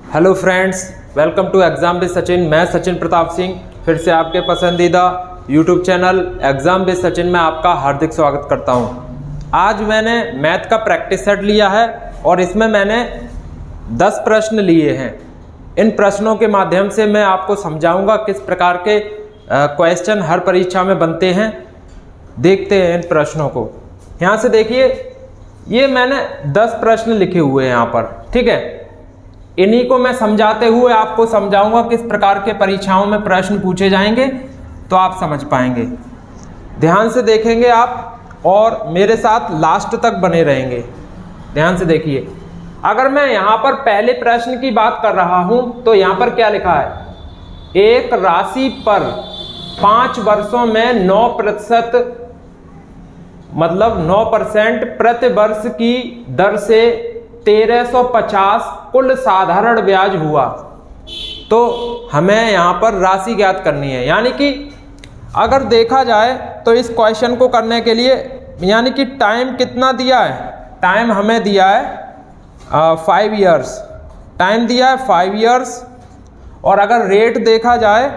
Hello friends, welcome to exam with Sachin. मैं सचिन प्रताप सिंह फिर से आपके पसंदीदा YouTube channel exam with Sachin में आपका हार्दिक स्वागत करता हूं। आज मैंने मैथ का प्रैक्टिस सेट लिया है और इसमें मैंने 10 प्रश्न लिए हैं। इन प्रश्नों के माध्यम से मैं आपको समझाऊंगा किस प्रकार के क्वेश्चन हर परीक्षा में बनते हैं। देखते हैं इन प्रश्नों को। यहाँ से देखिए, ये मैंने 10 प्रश्न लिखे हुए हैं यहाँ पर, ठीक है। इन्हीं को मैं समझाते हुए आपको समझाऊंगा किस प्रकार के परीक्षाओं में प्रश्न पूछे जाएंगे, तो आप समझ पाएंगे। ध्यान से देखेंगे आप और मेरे साथ लास्ट तक बने रहेंगे। ध्यान से देखिए, अगर मैं यहाँ पर पहले प्रश्न की बात कर रहा हूँ तो यहाँ पर क्या लिखा है, एक राशि पर 5 वर्षों में 9% मतलब 9% प्रति वर्ष की दर से 1350 कुल साधारण ब्याज हुआ। तो हमें यहाँ पर राशि ज्ञात करनी है। यानी कि अगर देखा जाए तो इस क्वेश्चन को करने के लिए यानी कि टाइम कितना दिया है, टाइम हमें दिया है 5 इयर्स, टाइम दिया है 5 इयर्स। और अगर रेट देखा जाए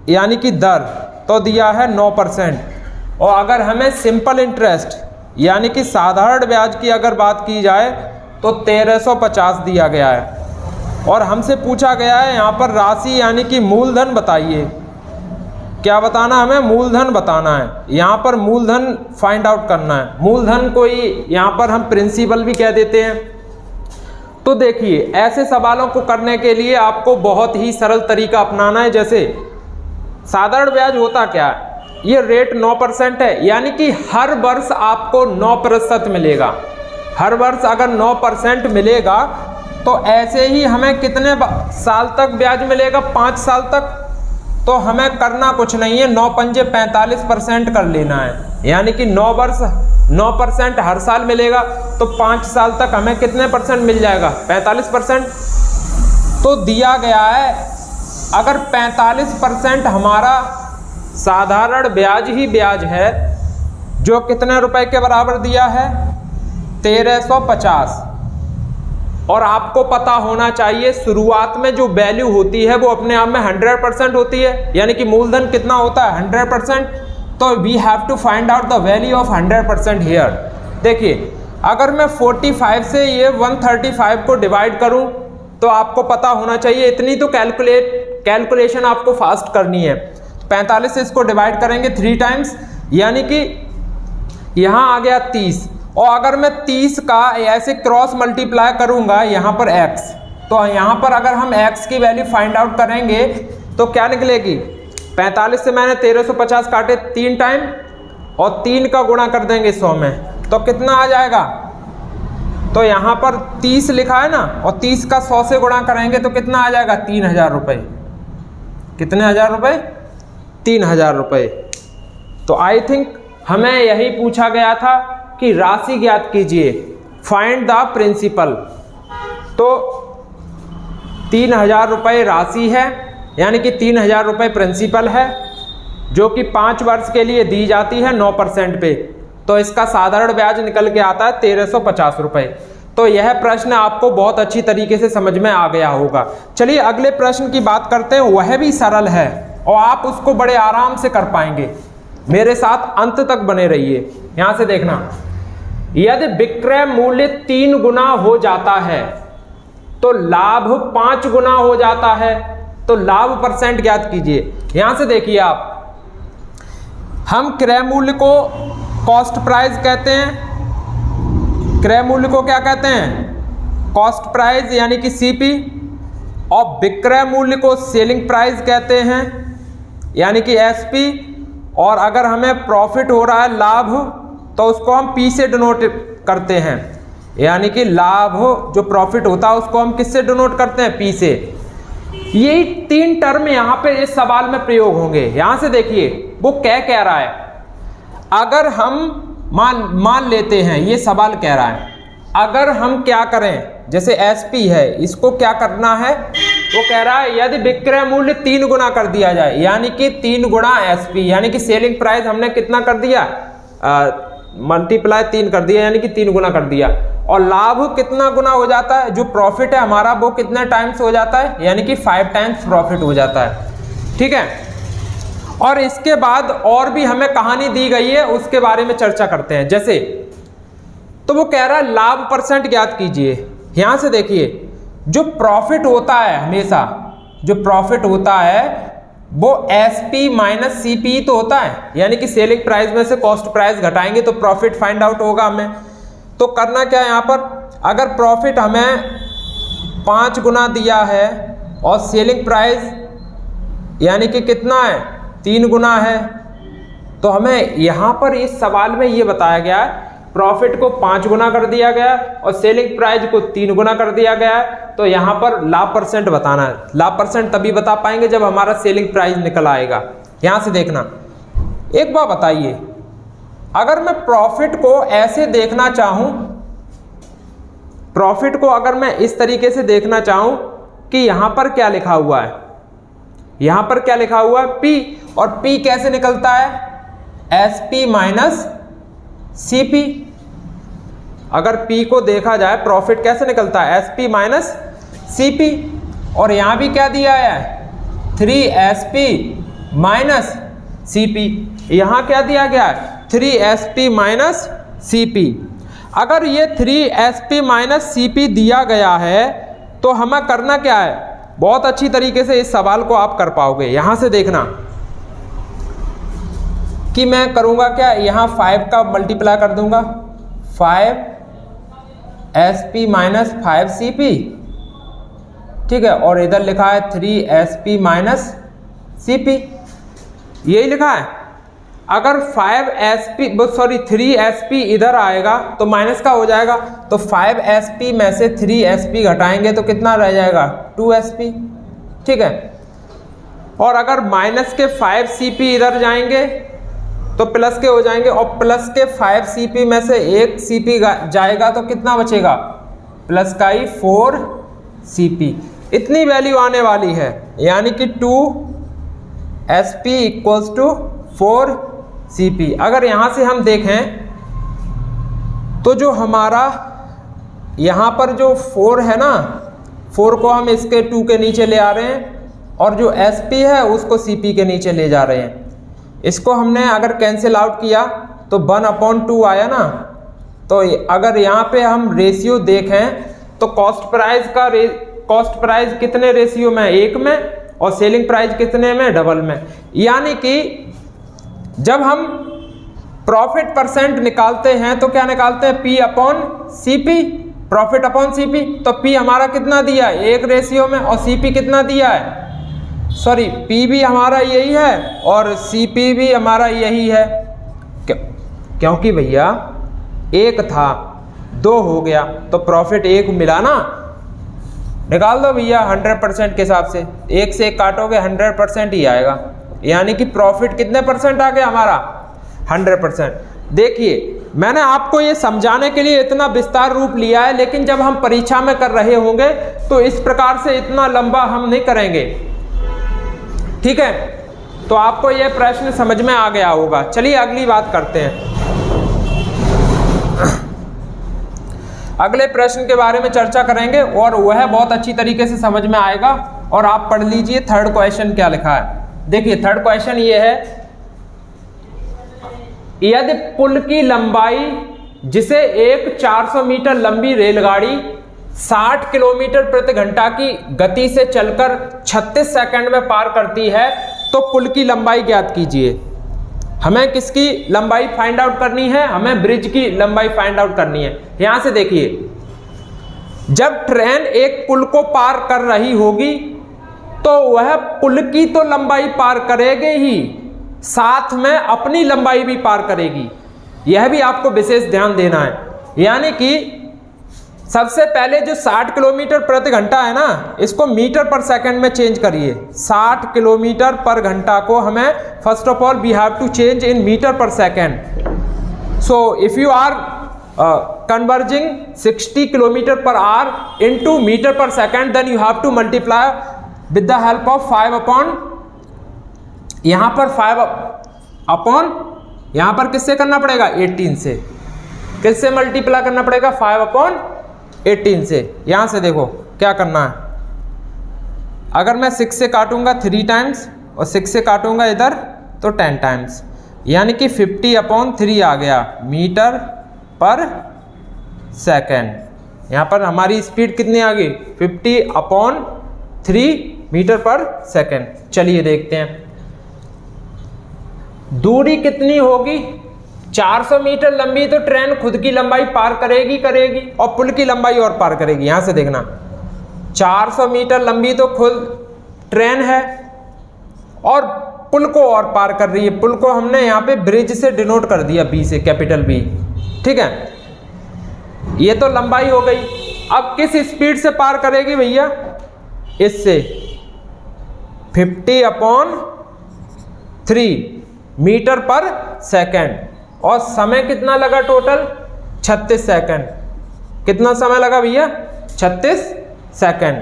यानी कि दर तो दिया है 9%। और अगर हमें सिंपल इंटरेस्ट यानी कि साधारण ब्याज की अगर बात की जाए तो 1350 दिया गया है। और हमसे पूछा गया है यहाँ पर राशि यानी कि मूलधन बताइए। क्या बताना, हमें मूलधन बताना है। यहाँ पर मूलधन फाइंड आउट करना है। मूलधन को ही यहाँ पर हम प्रिंसिपल भी कह देते हैं। तो देखिए, ऐसे सवालों को करने के लिए आपको बहुत ही सरल तरीका अपनाना है। जैसे साधारण ब्याज होता क्या है, ये रेट 9% है, यानी कि हर वर्ष आपको 9% मिलेगा। हर वर्ष अगर 9% मिलेगा तो ऐसे ही हमें कितने साल तक ब्याज मिलेगा, 5 साल तक। तो हमें करना कुछ नहीं है, 9 पंजे 45% कर लेना है। यानी कि 9 वर्ष 9% हर साल मिलेगा तो 5 साल तक हमें कितने परसेंट मिल जाएगा, 45%। तो दिया गया है अगर 45% हमारा साधारण ब्याज ही ब्याज है, जो कितने रुपए के बराबर दिया है, 1350। और आपको पता होना चाहिए शुरुआत में जो वैल्यू होती है वो अपने आप में 100% होती है। यानी कि मूलधन कितना होता है, 100%। तो we have to find out the value of 100% here. देखिए, अगर मैं 45 से ये 135 को डिवाइड करूं तो आपको पता होना चाहिए, इतनी तो कैलकुलेशन आपको फास्ट करनी है। 45 से इसको डिवाइड करेंगे 3 टाइम्स, यानी कि यहाँ आ गया 30। और अगर मैं 30 का ऐसे क्रॉस मल्टीप्लाई करूंगा यहाँ पर x, तो यहाँ पर अगर हम x की वैल्यू फाइंड आउट करेंगे तो क्या निकलेगी, 45 से मैंने 1350 काटे 3 टाइम और 3 का गुणा कर देंगे 100 में, तो कितना आ जाएगा। तो यहाँ पर 30 लिखा है ना, और 30 का 100 से गुणा करेंगे तो कितना आ जाएगा, 3000 रुपये। कितने हजार रुपये, 3000 रुपये। तो आई थिंक हमें यही पूछा गया था कि राशि ज्ञात कीजिए, फाइंड द प्रिंसिपल। तो 3000 रुपये राशि है, यानी कि 3000 रुपये प्रिंसिपल है, जो कि 5 वर्ष के लिए दी जाती है 9% पे। तो इसका साधारण ब्याज निकल के आता है 1350 रुपये। तो यह प्रश्न आपको बहुत अच्छी तरीके से समझ में आ गया होगा। चलिए अगले प्रश्न की बात करते हैं। वह भी सरल है और आप उसको बड़े आराम से कर पाएंगे। मेरे साथ अंत तक बने रहिए। यहां से देखना, यदि विक्रय मूल्य 3 गुना हो जाता है तो लाभ 5 गुना हो जाता है, तो लाभ परसेंट ज्ञात कीजिए। यहां से देखिए आप, हम क्रय मूल्य को कॉस्ट प्राइस कहते हैं। क्रय मूल्य को क्या कहते हैं, कॉस्ट प्राइस यानी कि सीपी। और विक्रय मूल्य को सेलिंग प्राइस कहते हैं यानी कि एसपी। और अगर हमें प्रॉफिट हो रहा है, लाभ, तो उसको हम पी से डिनोट करते हैं। यानी कि लाभ जो प्रॉफिट होता है उसको हम किससे डिनोट करते हैं, पी से। यही 3 टर्म यहाँ पे इस सवाल में प्रयोग होंगे। यहाँ से देखिए वो क्या कह रहा है। अगर हम मान लेते हैं, ये सवाल कह रहा है, अगर हम क्या करें, जैसे एसपी है, इसको क्या करना है, वो कह रहा है यदि विक्रय मूल्य 3 गुना कर दिया जाए, यानी कि 3 गुणा एसपी, यानी कि सेलिंग प्राइस हमने कितना कर दिया, मल्टीप्लाई 3 कर दिया, यानी कि 3 गुना कर दिया। और लाभ कितना गुना हो जाता है, जो प्रॉफिट है हमारा वो कितने टाइम्स हो जाता है, यानी कि 5 टाइम्स प्रॉफिट हो जाता है। ठीक है, और इसके बाद और भी हमें कहानी दी गई है, उसके बारे में चर्चा करते हैं। जैसे तो वो कह रहा है लाभ परसेंट ज्ञात कीजिए। यहां से देखिए, जो प्रॉफिट होता है हमेशा, जो प्रॉफिट होता है वो एसपी माइनस सीपी तो होता है, यानी कि सेलिंग प्राइस में से कॉस्ट प्राइस घटाएंगे तो प्रॉफिट फाइंड आउट होगा हमें। तो करना क्या है यहाँ पर, अगर प्रॉफिट हमें 5 गुना दिया है और सेलिंग प्राइस यानी कि कितना है 3 गुना है, तो हमें यहाँ पर इस सवाल में ये बताया गया है प्रॉफिट को 5 गुना कर दिया गया और सेलिंग प्राइस को 3 गुना कर दिया गया है। तो यहाँ पर लाभ परसेंट बताना है। लाभ परसेंट तभी बता पाएंगे जब हमारा सेलिंग प्राइस निकल आएगा। यहाँ से देखना, एक बात बताइए, अगर मैं प्रॉफिट को ऐसे देखना चाहूं, प्रॉफिट को अगर मैं इस तरीके से देखना चाहूं कि यहां पर क्या लिखा हुआ है, यहां पर क्या लिखा हुआ है P, और P कैसे निकलता है SP माइनस CP। अगर P को देखा जाए प्रॉफिट कैसे निकलता है SP माइनस CP, और यहां भी क्या दिया है 3SP माइनस CP, यहां क्या दिया गया है 3SP माइनस CP। अगर ये 3SP माइनस CP दिया गया है तो हमें करना क्या है, बहुत अच्छी तरीके से इस सवाल को आप कर पाओगे। यहां से देखना कि मैं करूंगा क्या, यहां 5 का मल्टीप्लाई कर दूंगा, 5SP माइनस 5CP, ठीक है, और इधर लिखा है 3SP माइनस CP, यही लिखा है। अगर 3SP इधर आएगा तो माइनस का हो जाएगा, तो 5SP में से 3SP घटाएंगे तो कितना रह जाएगा 2SP, ठीक है। और अगर माइनस के 5CP इधर जाएंगे तो प्लस के हो जाएंगे, और प्लस के 5CP में से 1CP जाएगा तो कितना बचेगा, प्लस का ही 4CP। इतनी वैल्यू आने वाली है, यानी कि 2SP इक्वल्स टू 4CP। अगर यहां से हम देखें तो जो हमारा यहां पर जो 4 है ना, 4 को हम इसके 2 के नीचे ले आ रहे हैं, और जो SP है उसको CP के नीचे ले जा रहे हैं। इसको हमने अगर कैंसिल आउट किया तो 1/2 आया ना। तो अगर यहाँ पे हम रेशियो देखें तो कॉस्ट प्राइस कितने रेशियो में, 1 में, और सेलिंग प्राइस कितने में, डबल में। यानी कि जब हम प्रॉफिट परसेंट निकालते हैं तो क्या निकालते हैं, P upon CP, profit upon CP। तो P हमारा कितना दिया है 1 रेशियो में, और CP कितना दिया है, सॉरी P भी हमारा यही है और CP भी हमारा यही है, क्योंकि भैया 1 था 2 हो गया तो प्रॉफिट 1 मिला ना। निकाल दो भैया 100% के हिसाब से, 1 से 1 काटोगे 100% ही आएगा, यानी कि प्रॉफिट कितने परसेंट आ गया हमारा 100%। देखिए मैंने आपको ये समझाने के लिए इतना विस्तार रूप लिया है, लेकिन जब हम परीक्षा में कर रहे होंगे तो इस प्रकार से इतना लंबा हम नहीं करेंगे, ठीक है। तो आपको यह प्रश्न समझ में आ गया होगा। चलिए अगली बात करते हैं, अगले प्रश्न के बारे में चर्चा करेंगे और वह बहुत अच्छी तरीके से समझ में आएगा। और आप पढ़ लीजिए थर्ड क्वेश्चन क्या लिखा है। देखिए थर्ड क्वेश्चन ये है, यदि पुल की लंबाई जिसे एक 400 मीटर लंबी रेलगाड़ी 60 किलोमीटर प्रति घंटा की गति से चलकर 36 सेकंड में पार करती है तो पुल की लंबाई ज्ञात कीजिए। हमें किसकी लंबाई फाइंड आउट करनी है, हमें ब्रिज की लंबाई फाइंड आउट करनी है। यहां से देखिए, जब ट्रेन एक पुल को पार कर रही होगी तो वह पुल की तो लंबाई पार करेगी ही, साथ में अपनी लंबाई भी पार करेगी। यह भी आपको विशेष ध्यान देना है। यानी कि सबसे पहले जो 60 किलोमीटर प्रति घंटा है ना, इसको मीटर पर सेकंड में चेंज करिए। 60 किलोमीटर पर घंटा को हमें first of all we have to change in metre per second. So if you are converging 60 kilometre per hour into metre per second, then you have to multiply with the help of 5 upon, यहां पर 5 upon, यहां पर किससे करना पड़ेगा 18 से। किससे multiply करना पड़ेगा? 5/18 से। यहां से देखो क्या करना है, अगर मैं 6 से काटूंगा 3 टाइम्स और 6 से काटूंगा इधर तो 10 टाइम्स, यानी कि 50/3 आ गया मीटर पर सेकेंड। यहाँ पर हमारी स्पीड कितनी आ गई? 50/3 मीटर पर सेकेंड। चलिए देखते हैं दूरी कितनी होगी। 400 मीटर लंबी तो ट्रेन खुद की लंबाई पार करेगी और पुल की लंबाई और पार करेगी। यहां से देखना 400 मीटर लंबी तो खुद ट्रेन है और पुल को और पार कर रही है। पुल को हमने यहाँ पे ब्रिज से डिनोट कर दिया, बी से, कैपिटल बी, ठीक है। ये तो लंबाई हो गई। अब किस स्पीड से पार करेगी भैया? इससे 50/3 मीटर पर सेकेंड। और समय कितना लगा टोटल? 36 सेकेंड। कितना समय लगा भैया? 36 सेकेंड।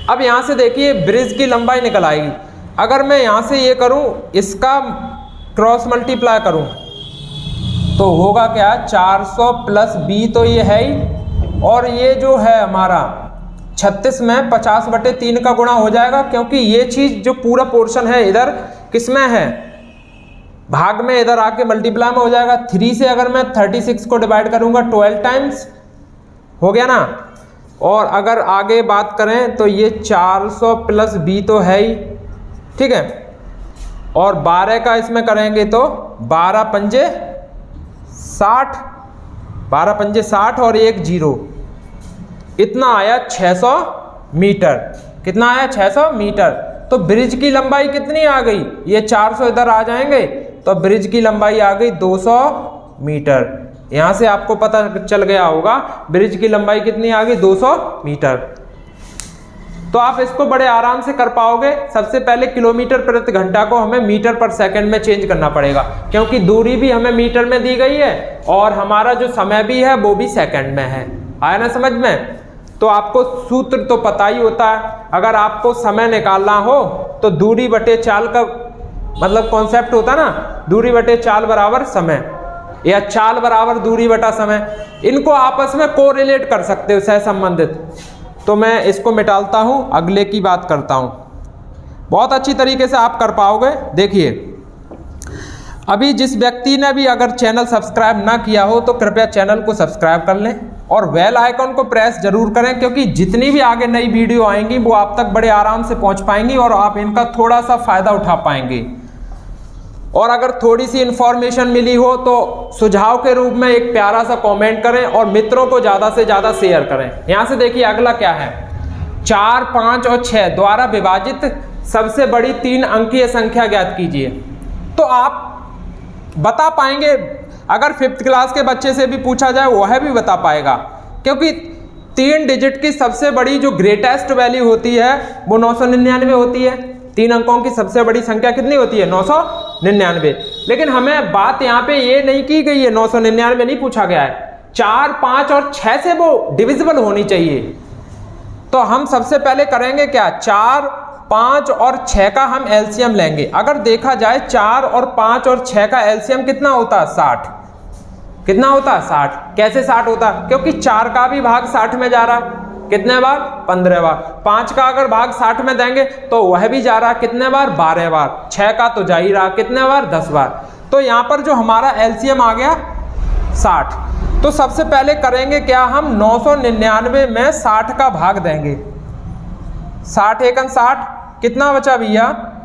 अब यहां से देखिए ब्रिज की लंबाई निकल आएगी। अगर मैं यहां से ये करूं, इसका क्रॉस मल्टीप्लाई करूं तो होगा क्या? 400 + b तो ये है ही, और ये जो है हमारा 36 में 50/3 का गुणा हो जाएगा, क्योंकि ये चीज जो पूरा पोर्शन है इधर किसमें है? भाग में। इधर आके मल्टीप्लाई में हो जाएगा। 3 से अगर मैं 36 को डिवाइड करूंगा 12 टाइम्स, हो गया ना। और अगर आगे बात करें तो ये 400 + b तो है ही, ठीक है। और 12 का इसमें करेंगे तो 12 पंजे 60, 12 पंजे 60 और 1 0, इतना आया 600 मीटर। कितना आया? 600 मीटर। तो ब्रिज की लंबाई कितनी आ गई? ये 400 इधर आ जाएंगे तो ब्रिज की लंबाई आ गई 200 मीटर। यहां से आपको पता चल गया होगा ब्रिज की लंबाई कितनी आ गई? 200 मीटर। तो आप इसको बड़े आराम से कर पाओगे। सबसे पहले किलोमीटर प्रति घंटा को हमें मीटर पर सेकंड में चेंज करना पड़ेगा, क्योंकि दूरी भी हमें मीटर में दी गई है और हमारा जो समय भी है वो भी सेकंड में है। आया ना समझ में? तो आपको सूत्र तो पता ही होता है। अगर आपको समय निकालना हो तो दूरी बटे चाल का मतलब कॉन्सेप्ट होता ना, दूरी बटे चाल बराबर समय, या चाल बराबर दूरी बटा समय। इनको आपस में कोरिलेट कर सकते हो, सहसंबंधित। तो मैं इसको मिटालता हूं, अगले की बात करता हूं। बहुत अच्छी तरीके से आप कर पाओगे। देखिए अभी जिस व्यक्ति ने भी अगर चैनल सब्सक्राइब ना किया हो तो कृपया चैनल को सब्सक्राइब कर लें और बेल आइकन को प्रेस जरूर करें, क्योंकि जितनी भी आगे नई वीडियो आएंगी वो आप तक बड़े आराम से पहुंच पाएंगी और आप इनका थोड़ा सा फायदा उठा पाएंगे। और अगर थोड़ी सी इंफॉर्मेशन मिली हो तो सुझाव के रूप में एक प्यारा सा कमेंट करें और मित्रों को ज़्यादा से ज़्यादा शेयर करें। यहाँ से देखिए अगला क्या है, 4, 5 और 6 द्वारा विभाजित सबसे बड़ी 3 अंकीय संख्या ज्ञात कीजिए। तो आप बता पाएंगे, अगर 5th क्लास के बच्चे से भी पूछा जाए वह भी बता पाएगा, क्योंकि 3 डिजिट की सबसे बड़ी जो ग्रेटेस्ट वैल्यू होती है वो 999 होती है। 3 अंकों की सबसे बड़ी संख्या कितनी होती है? 999। लेकिन हमें बात यहाँ पे ये नहीं की गई है, 999 नहीं पूछा गया है। 4, 5 और 6 से वो डिविजिबल होनी चाहिए। तो हम सबसे पहले करेंगे क्या? 4, 5 और 6 का हम एलसीएम लेंगे। अगर देखा जाए 4 और 5 और 6 का एलसीएम कितना होता है? 60। कितना होता है? 60। कैसे 60 होता है? क्योंकि 4 का भी भाग 60 में जा रहा है। कितने बार? 15 बार। 5 का अगर भाग 60 में देंगे तो वह भी जा रहा कितने बार? 12 बार। 6 का तो जा ही रहा कितने बार? 10 बार। तो यहाँ पर जो हमारा एलसीएम आ गया 60। तो सबसे पहले करेंगे क्या? हम 999 में 60 का भाग देंगे। 60 एकन 60, कितना बचा भैया?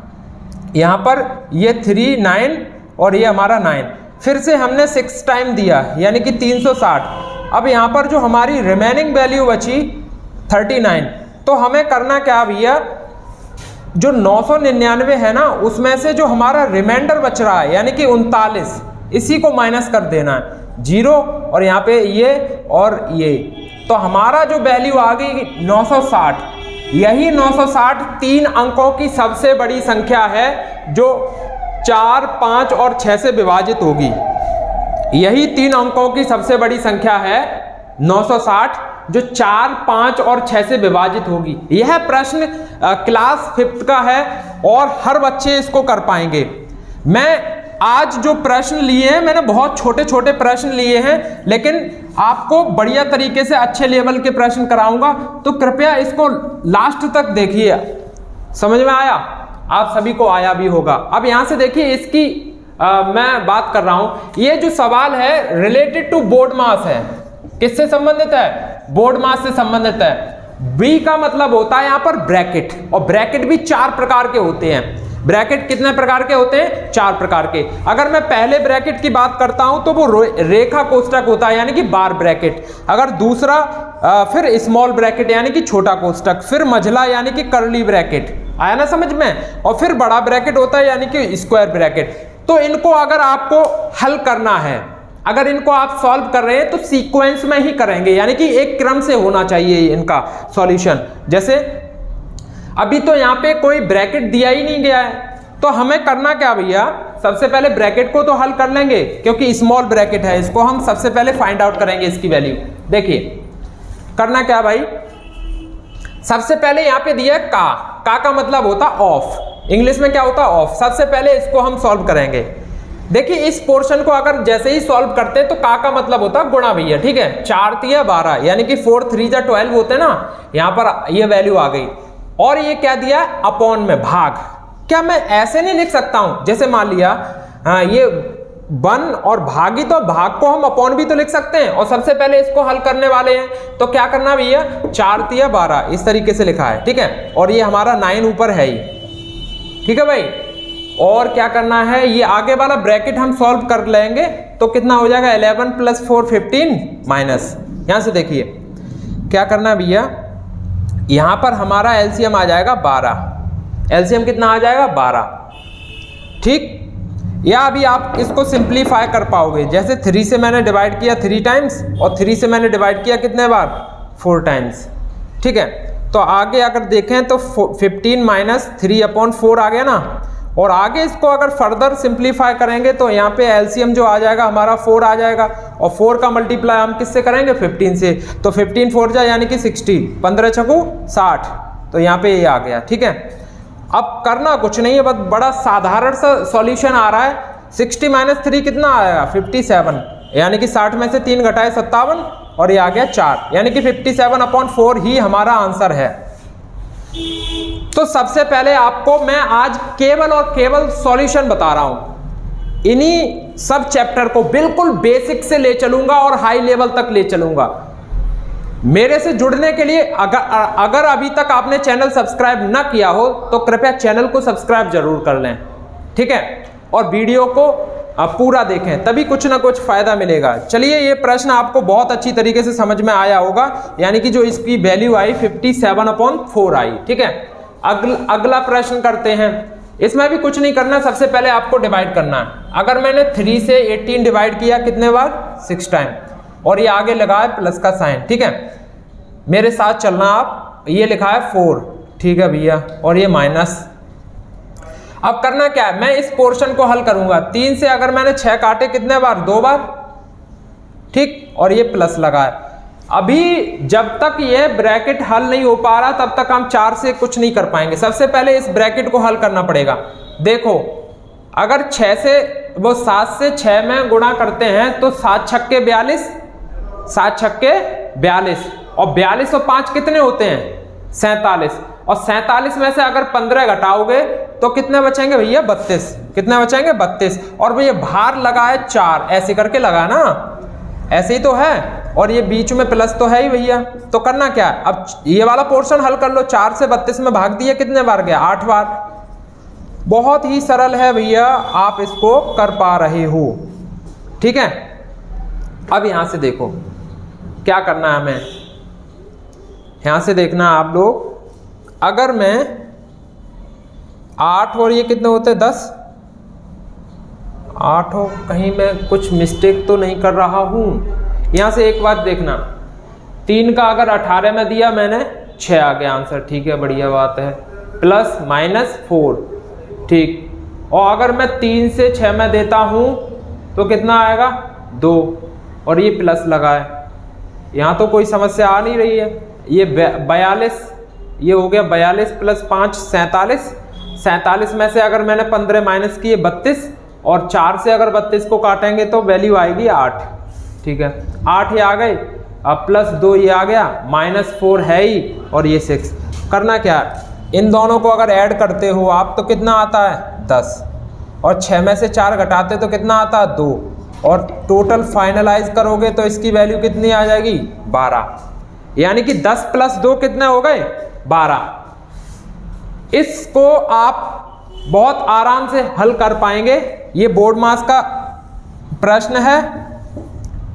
यहाँ पर ये 3 9 और ये हमारा 9, फिर से हमने 6 टाइम दिया यानी कि 360। अब यहाँ पर जो हमारी रिमेनिंग वैल्यू बची 39। तो हमें करना क्या भैया? जो 999 है ना उसमें से जो हमारा रिमाइंडर बच रहा है यानी कि 39, इसी को माइनस कर देना है। 0 और यहाँ पे ये और ये, तो हमारा जो वैल्यू आ गई 960। यही 960 3 अंकों की सबसे बड़ी संख्या है जो 4, 5 और 6 से विभाजित होगी। यही 3 अंकों की सबसे बड़ी संख्या है 960 जो 4, 5 और 6 से विभाजित होगी। यह प्रश्न क्लास 5th का है और हर बच्चे इसको कर पाएंगे। मैं आज जो प्रश्न लिए हैं मैंने बहुत छोटे छोटे प्रश्न लिए हैं, लेकिन आपको बढ़िया तरीके से अच्छे लेवल के प्रश्न कराऊंगा, तो कृपया इसको लास्ट तक देखिए। समझ में आया? आप सभी को आया भी होगा। अब यहां से देखिए इसकी मैं बात कर रहा हूं। ये जो सवाल है रिलेटेड टू बोर्ड मास है। किससे संबंधित है? बोर्ड मास से संबंधित है। बी का मतलब होता है यहां पर ब्रैकेट, और ब्रैकेट भी 4 प्रकार के होते हैं। ब्रैकेट कितने प्रकार के होते हैं? 4 प्रकार के। अगर मैं पहले ब्रैकेट की बात करता हूं तो वो रेखा कोष्ठक होता है, यानी कि बार ब्रैकेट। अगर दूसरा फिर स्मॉल ब्रैकेट यानी कि छोटा कोष्ठक, फिर मझला यानी कि कर्ली ब्रैकेट। आया ना समझ में? और फिर बड़ा ब्रैकेट होता है यानी कि स्क्वायर ब्रैकेट। तो इनको अगर आपको हल करना है, अगर इनको आप सॉल्व कर रहे हैं तो सीक्वेंस में ही करेंगे, यानी कि एक क्रम से होना चाहिए इनका सॉल्यूशन। जैसे अभी तो यहाँ पे कोई ब्रैकेट दिया ही नहीं गया है, तो हमें करना क्या भैया, सबसे पहले ब्रैकेट को तो हल कर लेंगे, क्योंकि स्मॉल ब्रैकेट है, इसको हम सबसे पहले फाइंड आउट करेंगे इसकी वैल्यू। देखिए करना क्या भाई, सबसे पहले यहाँ पे दिया का मतलब होता ऑफ, इंग्लिश में क्या होता ऑफ। सबसे पहले इसको हम सॉल्व करेंगे। देखिए इस पोर्शन को अगर जैसे ही सॉल्व करते हैं तो का मतलब होता गुणा भैया, ठीक है। 4 तिया 12 यानी कि 4 3 जा 12 होते हैं ना, यहाँ पर ये वैल्यू आ गई। और ये क्या दिया? अपॉन में भाग। क्या मैं ऐसे नहीं लिख सकता हूं? जैसे मान लिया ये 1 और भागी, तो भाग को हम अपॉन भी तो लिख सकते हैं। और सबसे पहले इसको हल करने वाले हैं, तो क्या करना भैया, 4 तिया 12 इस तरीके से लिखा है, ठीक है। और ये हमारा 9 ऊपर है ही, ठीक है भाई। और क्या करना है, ये आगे वाला ब्रैकेट हम सॉल्व कर लेंगे, तो कितना हो जाएगा 11 + 4 15 माइनस। यहां से देखिए क्या करना है भैया, यहां पर हमारा एलसीएम आ जाएगा 12। एलसीएम कितना आ जाएगा? 12, ठीक। या अभी आप इसको सिंप्लीफाई कर पाओगे, जैसे 3 से मैंने डिवाइड किया 3 टाइम्स, और 3 से मैंने डिवाइड किया कितने बार? 4 टाइम्स, ठीक है। तो आगे अगर देखें तो 15 माइनस 3/4 आ गया ना। और आगे इसको अगर फर्दर सिंप्लीफाई करेंगे तो यहाँ पे एलसीएम जो आ जाएगा हमारा 4 आ जाएगा, और 4 का मल्टीप्लाई हम किससे करेंगे? 15 से। तो 15 4 जा यानी कि 60, 15 छकू 60, तो यहाँ पे ये आ गया, ठीक है। अब करना कुछ नहीं है, बस बड़ा साधारण सा सॉल्यूशन आ रहा है। 60 - 3 कितना आएगा? 57, यानी कि 60 में से 3 घटाए 57, और ये आ गया 4, यानी कि 57/4 ही हमारा आंसर है। तो सबसे पहले आपको मैं आज केवल और केवल सॉल्यूशन बता रहा हूं। इन्हीं सब चैप्टर को बिल्कुल बेसिक से ले चलूंगा और हाई लेवल तक ले चलूंगा। मेरे से जुड़ने के लिए अगर अभी तक आपने चैनल सब्सक्राइब ना किया हो तो कृपया चैनल को सब्सक्राइब जरूर कर लें, ठीक है। और वीडियो को पूरा देखें, तभी कुछ ना कुछ फायदा मिलेगा। चलिए, ये प्रश्न आपको बहुत अच्छी तरीके से समझ में आया होगा, यानी कि जो इसकी वैल्यू आई 57/4 आई, ठीक है। अगला प्रश्न करते हैं। इसमें भी कुछ नहीं करना, सबसे पहले आपको डिवाइड करना है। अगर मैंने 3 से 18 डिवाइड किया कितने बार? 6 टाइम, और ये आगे लगा है प्लस का साइन, ठीक है। मेरे साथ चलना आप, ये लिखा है 4, ठीक है भैया, और ये माइनस। अब करना क्या है, मैं इस पोर्शन को हल करूंगा। 3 से अगर मैंने 6 काटे कितने बार? 2 बार, ठीक, और ये प्लस लगा है। अभी जब तक ये ब्रैकेट हल नहीं हो पा रहा तब तक हम 4 से कुछ नहीं कर पाएंगे। सबसे पहले इस ब्रैकेट को हल करना पड़ेगा। देखो अगर 6 से वो 7 से 6 में गुणा करते हैं तो 7 छक्के 42, 7 छक्के 42, और 42 और 5 कितने होते हैं? 47, और 47 में से अगर 15 घटाओगे तो कितने बचेंगे भैया? 32। कितने बचेंगे? 32। और भैया भार लगा है 4, ऐसे करके लगा ना, ऐसे ही तो है, और ये बीच में प्लस तो है ही भैया। तो करना क्या है, अब ये वाला पोर्शन हल कर लो। 4 से 32 में भाग दिया कितने बार गया? 8 बार। बहुत ही सरल है भैया, आप इसको कर पा रहे हो, ठीक है। अब यहां से देखो क्या करना है हमें, यहां से देखना आप लोग। अगर मैं 8 और ये कितने होते हैं? 10, 8 हो, कहीं मैं कुछ मिस्टेक तो नहीं कर रहा हूं। यहां से एक बात देखना, 3 का अगर 18 में दिया मैंने, 6 आ गया आंसर, ठीक है, बढ़िया बात है। प्लस माइनस 4, ठीक। और अगर मैं 3 से 6 में देता हूं तो कितना आएगा? 2, और ये प्लस लगा है। यहाँ तो कोई समस्या आ नहीं रही है। ये 42, ये हो गया 42 + 5 47, 47 में से अगर मैंने 15 माइनस किए 32, और 4 से अगर 32 को काटेंगे तो वैल्यू आएगी 8। ठीक है, 8 ये आ गई, अब प्लस 2 ये आ गया, -4 है ही, और ये 6। करना क्या है, इन दोनों को अगर ऐड करते हो आप तो कितना आता है 10, और 6 में से 4 घटाते तो कितना आता है 2, और टोटल फाइनलाइज करोगे तो इसकी वैल्यू कितनी आ जाएगी 12, यानी कि 10 + 2 कितने हो गए 12। इसको आप बहुत आराम से हल कर पाएंगे, ये बोर्ड मास का प्रश्न है।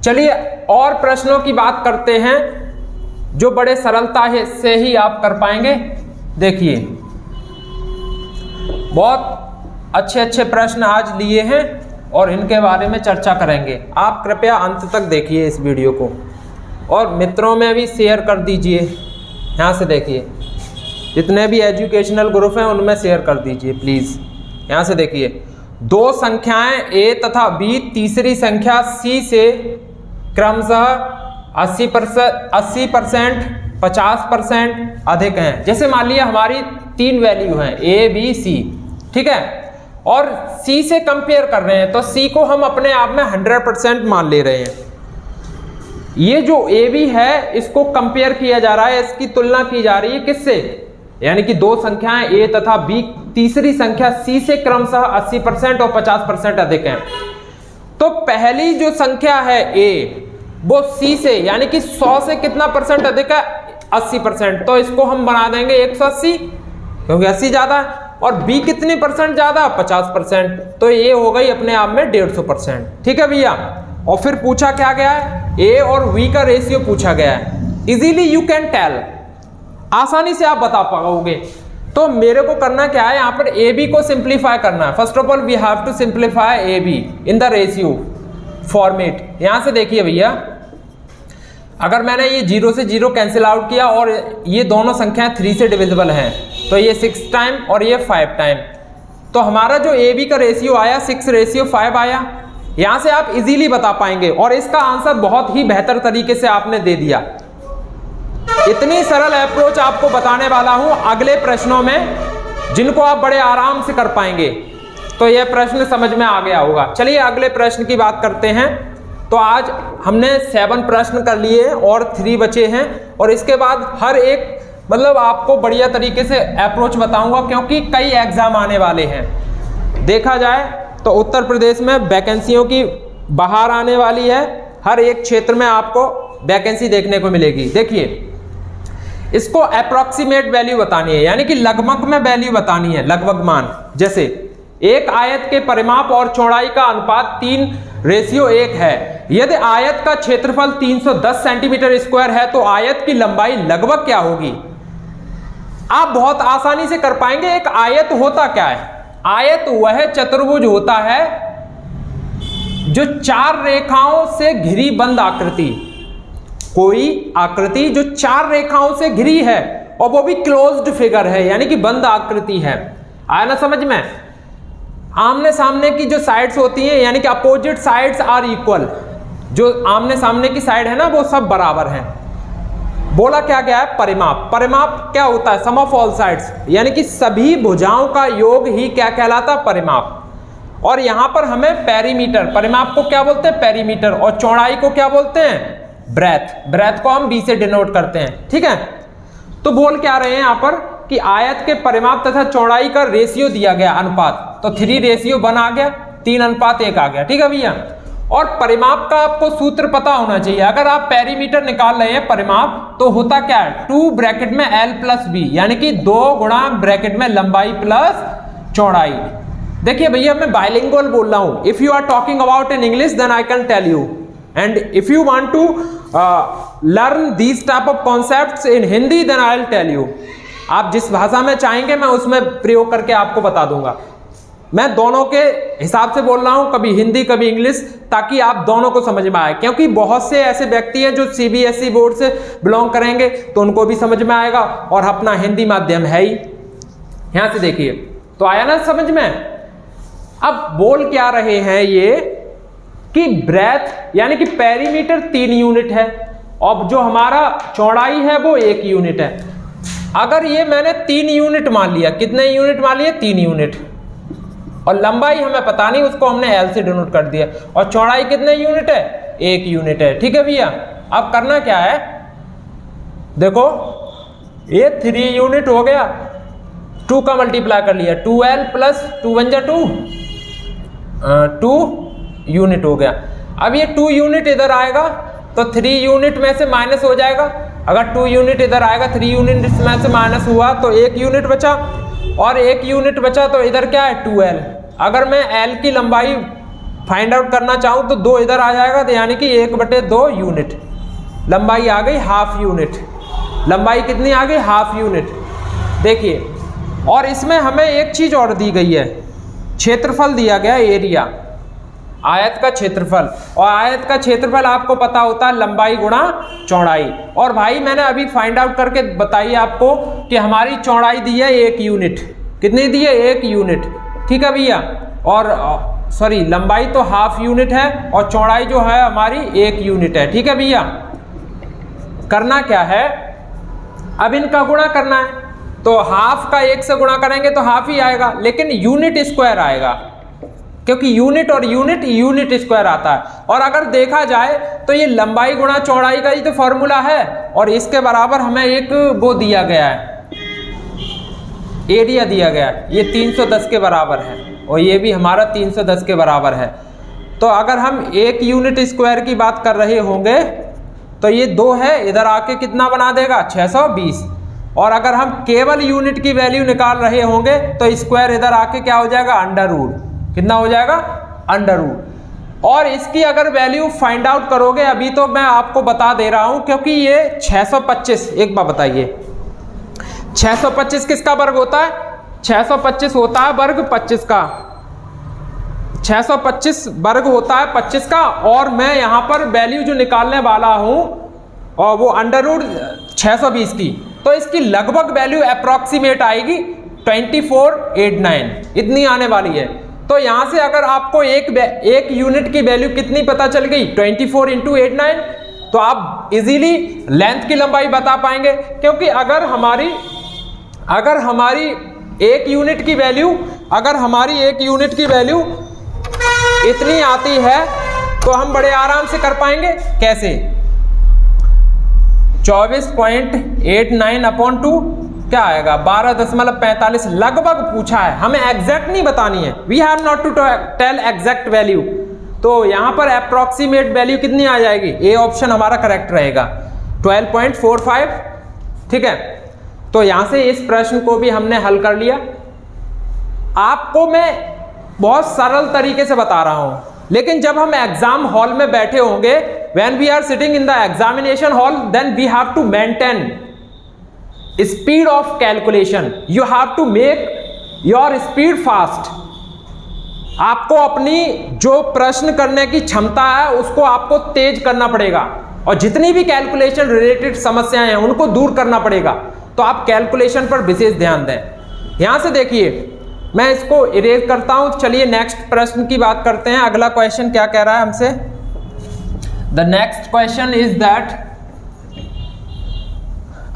चलिए और प्रश्नों की बात करते हैं जो बड़े सरलता से ही आप कर पाएंगे। देखिए बहुत अच्छे अच्छे प्रश्न आज लिए हैं और इनके बारे में चर्चा करेंगे। आप कृपया अंत तक देखिए इस वीडियो को और मित्रों में भी शेयर कर दीजिए। यहाँ से देखिए, जितने भी एजुकेशनल ग्रुप हैं उनमें शेयर कर दीजिए प्लीज़। यहाँ से देखिए, 2 संख्याएं A तथा B तीसरी संख्या C से क्रमशः 80%, 50% अधिक हैं। जैसे मान लिया हमारी 3 वैल्यू हैं A, B, C, ठीक है, और C से कंपेयर कर रहे हैं तो C को हम अपने आप में 100% मान ले रहे हैं। ये जो AB है इसको कंपेयर किया जा रहा है, इसकी तुलना की जा रही है किससे, यानी कि 2 संख्याएं A तथा B तीसरी संख्या C से क्रमशः 80% और 50% अधिक हैं। तो पहली जो संख्या है A वो C से यानी कि 100 से कितना % अधिक है 80%, तो इसको हम बना देंगे 180 क्योंकि 80 ज्यादा है, और B कितनी % ज्यादा 50%, तो ये हो गई अपने आप में 150%। ठीक है भैया, और फिर पूछा क्या गया है, A और V का रेशियो पूछा गया है। इजीली यू कैन टेल, आसानी से आप बता पाओगे। तो मेरे को करना क्या है, यहाँ पर AB को सिंप्लीफाई करना है। First of all we have to simplify AB in the ratio format. यहां से देखिए भैया, अगर मैंने ये 0 से 0 कैंसिल आउट किया और ये दोनों संख्याएं 3 से डिविजिबल हैं तो ये 6 टाइम और ये 5 टाइम, तो हमारा जो AB का रेशियो आया 6:5 आया। यहां से आप इजीली बता पाएंगे और इसका आंसर बहुत ही बेहतर तरीके से आपने दे दिया। इतनी सरल अप्रोच आपको बताने वाला हूं अगले प्रश्नों में, जिनको आप बड़े आराम से कर पाएंगे। तो यह प्रश्न समझ में आ गया होगा। चलिए अगले प्रश्न की बात करते हैं। तो आज हमने 7 प्रश्न कर लिए और 3 बचे हैं, और इसके बाद हर एक मतलब आपको बढ़िया तरीके से अप्रोच बताऊंगा क्योंकि कई एग्जाम आने वाले हैं। देखा जाए तो उत्तर प्रदेश में वैकेंसियों की बहार आने वाली है, हर एक क्षेत्र में आपको वैकेंसी देखने को मिलेगी। देखिए, इसको अप्रॉक्सीमेट वैल्यू बतानी है, यानी कि लगभग में वैल्यू बतानी है, लगभग मान। जैसे एक आयत के परिमाप और चौड़ाई का अनुपात 3:1 है। यदि आयत का क्षेत्रफल 310 सेंटीमीटर स्क्वायर है तो आयत की लंबाई लगभग क्या होगी। आप बहुत आसानी से कर पाएंगे। एक आयत होता क्या है, आयत वह चतुर्भुज होता है जो 4 रेखाओं से घिरी बंद आकृति, कोई आकृति जो 4 रेखाओं से घिरी है और वो भी क्लोज्ड फिगर है, यानी कि बंद आकृति है। आया ना समझ में। आमने सामने की जो साइड्स होती हैं, यानी कि अपोजिट साइड्स आर इक्वल, जो आमने सामने की साइड है ना वो सब बराबर हैं। बोला क्या गया है, परिमाप। परिमाप क्या होता है, सम ऑफ ऑल साइड्स, यानी कि सभी भुजाओं का योग ही क्या कहलाता है, परिमाप। और यहां पर हमें पेरीमीटर, परिमाप को क्या बोलते हैं, पेरीमीटर, और चौड़ाई को क्या बोलते हैं, ब्रेथ। ब्रेथ को हम B से डिनोट करते हैं। ठीक है, तो बोल क्या रहे हैं यहां पर कि आयत के परिमाप तथा चौड़ाई का रेशियो दिया गया, अनुपात, तो 3:1 आ गया, 3:1 आ गया। ठीक है भैया, और परिमाप का आपको सूत्र पता होना चाहिए। अगर आप पेरीमीटर निकाल रहे हैं परिमाप, तो होता क्या है, 2 ब्रैकेट में L + B, यानी कि 2 गुणा ब्रैकेट में लंबाई प्लस चौड़ाई। देखिए भैया, मैं बाइलिंगुअल बोल रहा हूं। If you are talking about in English then I can tell you, and if you want to learn these type of concepts in Hindi then I'll tell you। आप जिस भाषा में चाहेंगे मैं उसमें प्रयोग करके आपको बता दूंगा। मैं दोनों के हिसाब से बोल रहा हूं, कभी हिंदी कभी इंग्लिश, ताकि आप दोनों को समझ में आए। क्योंकि बहुत से ऐसे व्यक्ति हैं जो CBSE बोर्ड से बिलोंग करेंगे तो उनको भी समझ में आएगा, और अपना हिंदी माध्यम है ही। यहां से देखिए, तो आया ना समझ में। अब बोल क्या रहे हैं ये कि ब्रेथ यानी कि पेरीमीटर 3 यूनिट है और जो हमारा चौड़ाई है वो 1 यूनिट है। अगर ये मैंने 3 यूनिट मान लिया, कितने यूनिट मान लिए, 3 यूनिट, और लंबाई हमें पता नहीं, उसको हमने एल से डिनोट कर दिया। और चौड़ाई कितने यूनिट है? 1 यूनिट है। ठीक है भैया, अब करना क्या है, देखो ये 3 यूनिट हो गया, 2 का मल्टीप्लाई कर लिया, 2l प्लस 2 1 जा 2 यूनिट हो गया। अब ये 2 यूनिट इधर आएगा तो 3 यूनिट में से माइनस हो जाएगा। अगर 2 यूनिट इधर आएगा, 3 यूनिट में से माइनस हुआ तो 1 यूनिट बचा, और 1 यूनिट बचा तो इधर क्या है 2l। अगर मैं l की लंबाई फाइंड आउट करना चाहूँ तो 2 इधर आ जाएगा, तो यानी कि 1/2 यूनिट लंबाई आ गई, हाफ यूनिट। लंबाई कितनी आ गई? Half unit. देखिए, और इसमें हमें एक चीज और दी गई है, क्षेत्रफल दिया गया, एरिया, आयत का क्षेत्रफल। और आयत का क्षेत्रफल आपको पता होता है लंबाई गुणा चौड़ाई। और भाई मैंने अभी फाइंड आउट करके बताइए आपको कि हमारी चौड़ाई दी है 1 यूनिट। कितनी दी है? 1 यूनिट। ठीक है भैया, और सॉरी लंबाई तो हाफ यूनिट है और चौड़ाई जो है हमारी 1 यूनिट है। ठीक है भैया, करना क्या है, अब इनका गुणा करना है, तो हाफ का 1 से गुणा करेंगे तो हाफ ही आएगा, लेकिन यूनिट स्क्वायर आएगा, क्योंकि यूनिट और यूनिट स्क्वायर आता है। और अगर देखा जाए तो ये लंबाई गुणा चौड़ाई का ही तो फॉर्मूला है, और इसके बराबर हमें एक वो दिया गया है, एरिया दिया गया है, ये 310 के बराबर है, और ये भी हमारा 310 के बराबर है। तो अगर हम 1 यूनिट स्क्वायर की बात कर रहे होंगे तो ये 2 है, इधर आके कितना बना देगा? 620। और अगर हम केवल यूनिट की वैल्यू निकाल रहे होंगे तो स्क्वायर इधर आके क्या हो जाएगा? Under root. कितना हो जाएगा? Under root. और इसकी अगर वैल्यू फाइंड आउट करोगे, अभी तो मैं आपको बता दे रहा हूं क्योंकि ये 625, एक बार बताइए 625 किसका वर्ग होता है? 625 होता है वर्ग 25 का, 625 वर्ग होता है 25 का। और मैं यहां पर वैल्यू जो निकालने वाला हूं और वो अंडर रूट 620 की, तो इसकी लगभग वैल्यू अप्रॉक्सीमेट आएगी 2489, इतनी आने वाली है। तो यहां से अगर आपको एक यूनिट की वैल्यू कितनी पता चल गई? 24 × 89, तो आप इजीली लेंथ की लंबाई बता पाएंगे। क्योंकि अगर हमारी 1 यूनिट की वैल्यू इतनी आती है तो हम बड़े आराम से कर पाएंगे। कैसे? 24.89/2 क्या आएगा? 12.45 लगभग पूछा है, हमें एग्जैक्ट नहीं बतानी है। We have not to tell exact value. तो यहां पर अप्रोक्सीमेट वैल्यू कितनी आ जाएगी? ए ऑप्शन हमारा करेक्ट रहेगा, 12.45। ठीक है, तो यहां से इस प्रश्न को भी हमने हल कर लिया। आपको मैं बहुत सरल तरीके से बता रहा हूं, लेकिन जब हम एग्जाम हॉल में बैठे होंगे, when we are sitting in the examination hall, then we have to maintain speed of calculation. You have to make your speed fast. आपको अपनी जो प्रश्न करने की क्षमता है उसको आपको तेज करना पड़ेगा, और जितनी भी कैलकुलेशन रिलेटेड समस्याएं हैं उनको दूर करना पड़ेगा। तो आप कैलकुलेशन पर विशेष ध्यान दें। यहां से देखिए, मैं इसको इरेज करता हूं। चलिए नेक्स्ट प्रश्न की बात करते हैं। अगला क्वेश्चन क्या कह रहा है हमसे? The next question is that,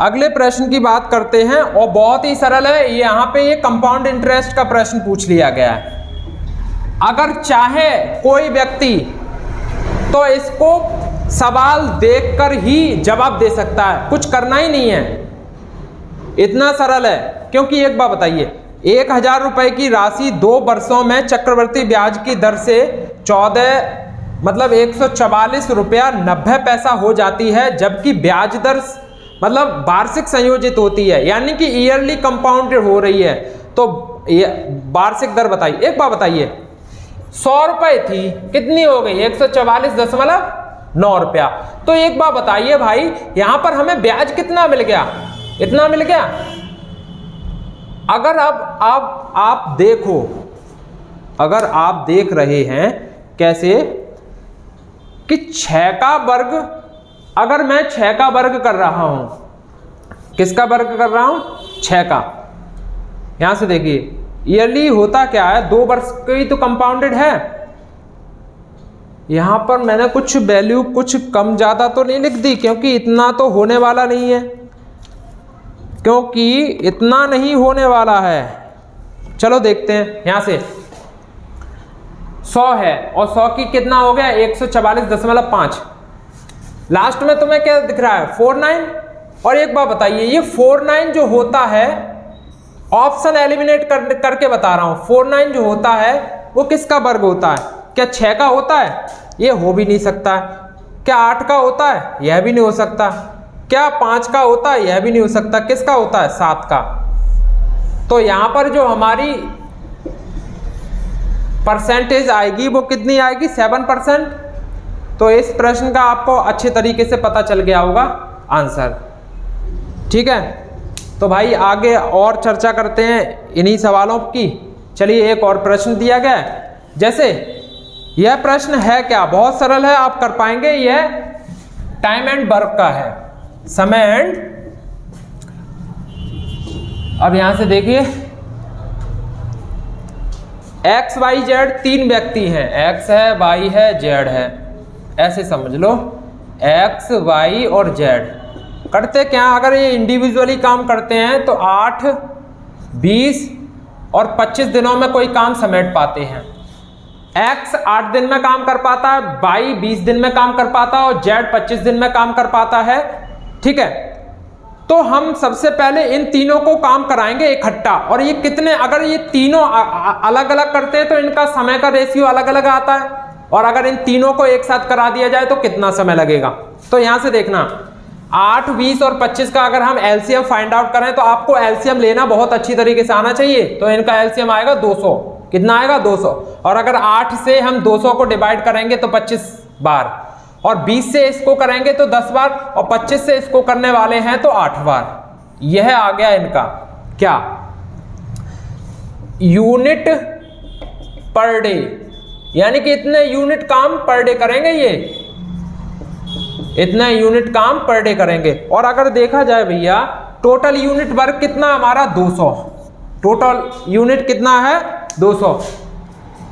अगले प्रश्न की बात करते हैं और बहुत ही सरल है। यहां पे ये कंपाउंड इंटरेस्ट का प्रश्न पूछ लिया गया है। अगर चाहे कोई व्यक्ति तो इसको सवाल देखकर ही जवाब दे सकता है, कुछ करना ही नहीं है, इतना सरल है। क्योंकि एक बात बताइए, 1000 रुपए की राशि 2 वर्षों में चक्रवृद्धि ब्याज की दर से 144 रुपया 90 पैसा हो जाती है, जबकि ब्याज दर वार्षिक संयोजित होती है, यानी कि ईयरली कंपाउंडेड हो रही है। तो वार्षिक दर बताइए। एक बात बताइए, 100 रुपए थी, कितनी हो गई? 144.9 रुपया। तो एक बात बताइए भाई, यहां पर हमें ब्याज कितना मिल गया? इतना मिल गया। अगर अब आप देखो, अगर आप देख रहे हैं कैसे कि 6 का वर्ग, अगर मैं 6 का वर्ग कर रहा हूं, किसका वर्ग कर रहा हूं? 6 का। यहां से देखिए, ईयरली होता क्या है? 2 वर्ष की तो कंपाउंडेड है। यहां पर मैंने कुछ वैल्यू कुछ कम ज्यादा तो नहीं लिख दी, क्योंकि इतना तो होने वाला नहीं है, क्योंकि इतना नहीं होने वाला है। चलो देखते हैं। यहां से 100 है और 100 की कितना हो गया 144.5। लास्ट में तुम्हें क्या दिख रहा है 49। और एक बात बताइए ये 49 जो होता है ऑप्शन एलिमिनेट करके बता रहा हूं, 49 जो होता है वो किसका वर्ग होता है? क्या 6 का होता है? ये हो भी नहीं सकता है। क्या 8 का होता है? यह भी नहीं हो सकता। क्या 5 का होता है? यह भी नहीं हो सकता। किसका होता है? 7 का। तो यहां पर जो हमारी परसेंटेज आएगी वो कितनी आएगी? 7%। तो इस प्रश्न का आपको अच्छे तरीके से पता चल गया होगा आंसर। ठीक है, तो भाई आगे और चर्चा करते हैं इन्हीं सवालों की। चलिए एक और प्रश्न दिया गया है। जैसे यह प्रश्न है क्या, बहुत सरल है, आप कर पाएंगे। यह टाइम एंड वर्क का है, समय एंड। अब यहां से देखिए एक्स वाई जेड 3 व्यक्ति हैं, एक्स है, वाई है, जेड है, ऐसे समझ लो एक्स वाई और जेड। करते क्या, अगर ये इंडिविजुअली काम करते हैं तो 8, 20 और 25 दिनों में कोई काम समेट पाते हैं। एक्स 8 दिन में काम कर पाता है, वाई 20 दिन में काम कर पाता है और जेड 25 दिन में काम कर पाता है। ठीक है, तो हम सबसे पहले इन तीनों को काम कराएंगे इकट्ठा। और ये कितने, अगर ये तीनों अलग अलग करते हैं तो इनका समय का रेशियो अलग अलग आता है, और अगर इन तीनों को एक साथ करा दिया जाए तो कितना समय लगेगा। तो यहां से देखना 8, 20 और 25 का अगर हम एलसीएम फाइंड आउट करें तो आपको एलसीएम लेना बहुत अच्छी तरीके से आना चाहिए। तो इनका एलसीएम आएगा 200। कितना आएगा? 200। और अगर 8 से हम 200 को डिवाइड करेंगे तो 25 बार, और 20 से इसको करेंगे तो 10 बार, और 25 से इसको करने वाले हैं तो 8 बार। यह आ गया इनका क्या, यूनिट पर डे, यानी कि इतने यूनिट काम पर डे करेंगे, ये इतने यूनिट काम पर डे करेंगे। और अगर देखा जाए भैया टोटल यूनिट वर्क कितना हमारा 200, टोटल यूनिट कितना है 200।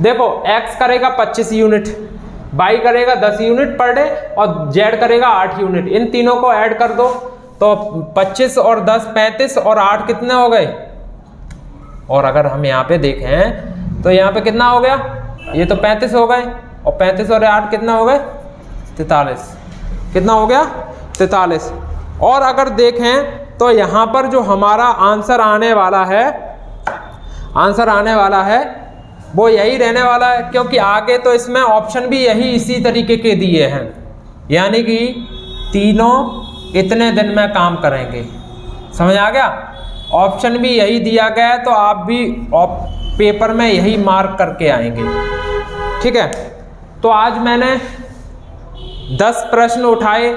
देखो x करेगा 25 यूनिट, y करेगा 10 यूनिट पर डे और z करेगा 8 यूनिट। इन तीनों को ऐड कर दो तो 25 और 10 35 और 8 कितने हो गए। और अगर हम यहाँ पे देखें तो यहाँ पे कितना हो गया, ये तो 35 हो गए, और 35 और 8 कितना हो गए 43। कितना हो गया 43। और अगर देखें तो यहाँ पर जो हमारा आंसर आने वाला है वो यही रहने वाला है, क्योंकि आगे तो इसमें ऑप्शन भी यही इसी तरीके के दिए हैं, यानी कि तीनों इतने दिन में काम करेंगे। समझ आ गया, ऑप्शन भी यही दिया गया है, तो आप भी पेपर में यही मार्क करके आएंगे। ठीक है, तो आज मैंने 10 प्रश्न उठाए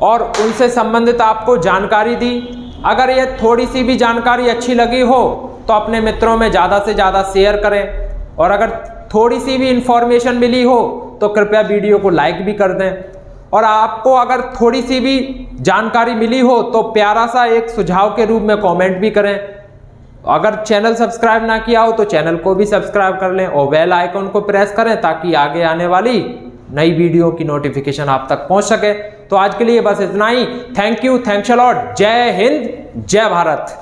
और उनसे संबंधित आपको जानकारी दी। अगर ये थोड़ी सी भी जानकारी अच्छी लगी हो तो अपने मित्रों में ज़्यादा से ज़्यादा शेयर करें, और अगर थोड़ी सी भी इंफॉर्मेशन मिली हो तो कृपया वीडियो को लाइक भी कर दें। और आपको अगर थोड़ी सी भी जानकारी मिली हो तो प्यारा सा एक सुझाव के रूप में कमेंट भी करें। अगर चैनल सब्सक्राइब ना किया हो तो चैनल को भी सब्सक्राइब कर लें और बेल आइकन को प्रेस करें ताकि आगे आने वाली नई वीडियो की नोटिफिकेशन आप तक पहुंच सके। तो आज के लिए बस इतना ही। Thank you, thanks a lot. जय हिंद, जय भारत।